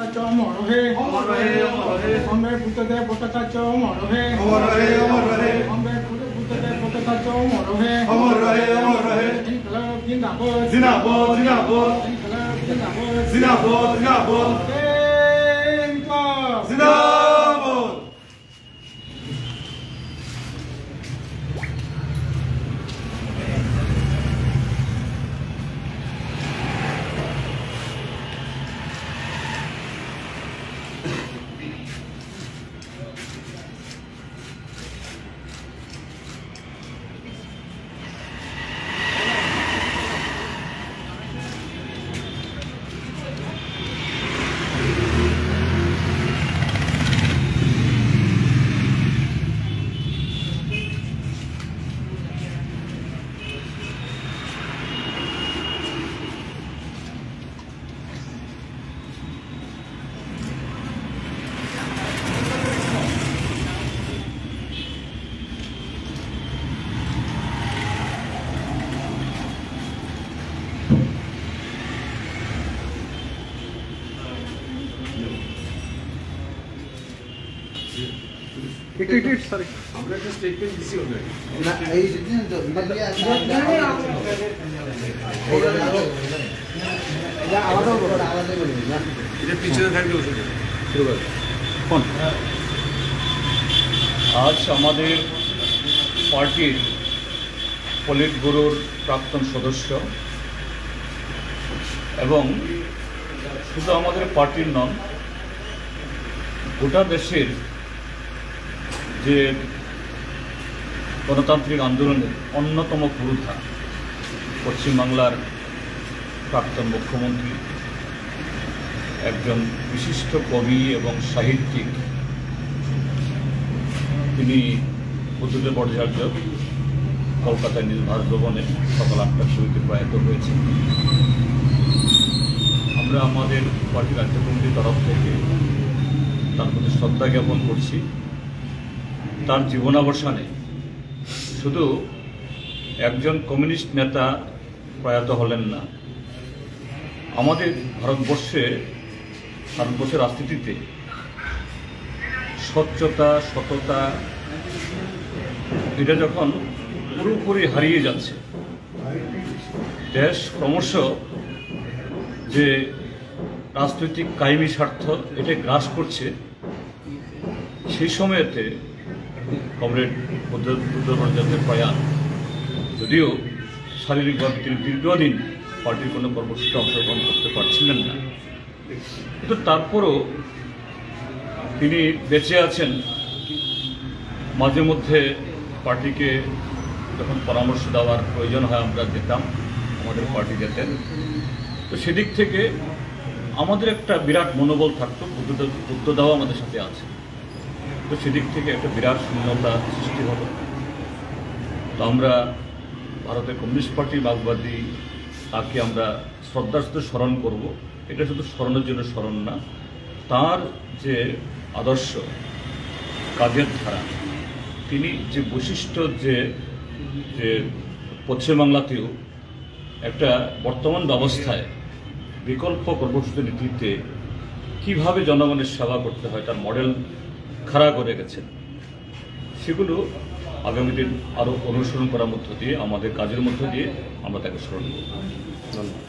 অমর হে অমর হে অমর হে অমর বুদ্ধদেব ভট্টাচার্য অমর হে অমর হে অমর হে অমর বুদ্ধদেব ভট্টাচার্য অমর হে অমর হে অমর হে ইনকলাব জিন্দাবাদ জিন্দাবাদ জিন্দাবাদ ইনকলাব জিন্দাবাদ জিন্দাবাদ জিন্দাবাদ ইনকলাব জিন্দাবাদ। সরি আমরা একটা স্টেটমেন্ট দিছি অলরেডি না এই দিন তো ভিডিও আছে এটা আলাদা বলি না এটা পিছনে থাকবে ওষুধ শুরু কর ফোন। আজ আমাদের পার্টির পলিট ব্যুরোর প্রাক্তন সদস্য এবং শুধু আমাদের পার্টির নন, গোটা দেশের যে গণতান্ত্রিক আন্দোলনের অন্যতম পুরোধা পশ্চিমবাংলার প্রাক্তন মুখ্যমন্ত্রী, একজন বিশিষ্ট কবি এবং সাহিত্যিক, তিনি বুদ্ধদেব ভট্টাচার্য কলকাতায় নিজ বাসভবনে সকাল ৮টার সময় প্রয়াত হয়েছেন। আমরা আমাদের পার্টির রাজ্য কমিটির তরফ থেকে তার প্রতি শ্রদ্ধা জ্ঞাপন করছি। তার জীবনাবসানে শুধু একজন কমিউনিস্ট নেতা প্রয়াত হলেন না, আমাদের ভারতবর্ষের রাজনীতিতে স্বচ্ছতা, সততা এটা যখন পুরোপুরি হারিয়ে যাচ্ছে, দেশ ক্রমশ যে রাজনৈতিক কায়েমি স্বার্থ এটা গ্রাস করছে, সেই সময়েতে কমরেড বুদ্ধদেব ভট্টাচার্যের প্রয়াণ, যদিও শারীরিকভাবে তিনি দীর্ঘদিন পার্টির কোনো কর্মসূচিতে অংশগ্রহণ করতে পারছিলেন না, কিন্তু তারপরও তিনি বেঁচে আছেন। মাঝে মধ্যে পার্টিকে যখন পরামর্শ দেওয়ার প্রয়োজন হয় আমরা যেতাম, আমাদের পার্টি যেতেন। তো সেদিক থেকে আমাদের একটা বিরাট মনোবল থাকতো, বুদ্ধদাও আমাদের সাথে আছে, তো সেদিক থেকে একটা বিরাট শূন্যতা সৃষ্টি হলো। তো আমরা ভারতের কমিউনিস্ট পার্টি মার্কসবাদী তাকে আমরা শ্রদ্ধার সাথে স্মরণ করব। এটা শুধু স্মরণের জন্য স্মরণ না, তার যে আদর্শ, কাজের ধারা, তিনি যে বৈশিষ্ট্য যে পশ্চিমবাংলাতেও একটা বর্তমান ব্যবস্থায় বিকল্প কর্মসূচি নীতিতে কীভাবে জনগণের সেবা করতে হয় তার মডেল খাড়া করে গেছেন, সেগুলো আগামী দিন আরও অনুসরণ করার মধ্য দিয়ে, আমাদের কাজের মধ্য দিয়ে আমরা তাকে স্মরণ করব। ধন্যবাদ।